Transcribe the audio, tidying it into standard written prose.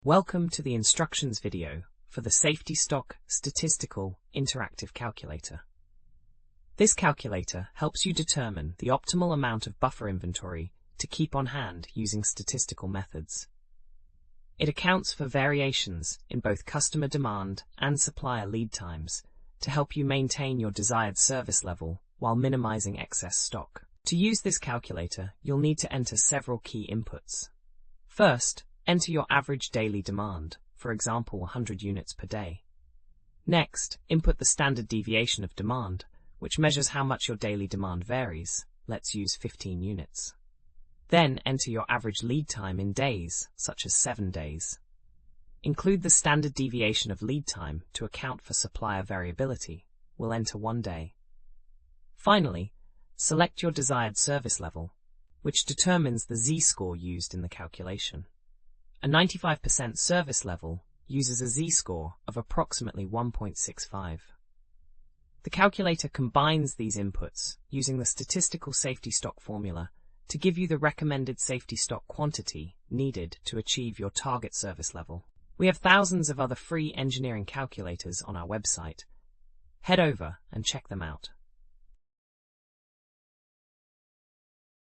Welcome to the instructions video for the Safety Stock Statistical Interactive Calculator. This calculator helps you determine the optimal amount of buffer inventory to keep on hand using statistical methods. It accounts for variations in both customer demand and supplier lead times to help you maintain your desired service level while minimizing excess stock. To use this calculator, you'll need to enter several key inputs. First, enter your average daily demand, for example 100 units per day. Next, input the standard deviation of demand, which measures how much your daily demand varies. Let's use 15 units. Then enter your average lead time in days, such as 7 days. Include the standard deviation of lead time to account for supplier variability. We'll enter 1 day. Finally, select your desired service level, which determines the Z-score used in the calculation. A 95% service level uses a Z-score of approximately 1.65. The calculator combines these inputs using the statistical safety stock formula to give you the recommended safety stock quantity needed to achieve your target service level. We have thousands of other free engineering calculators on our website. Head over and check them out.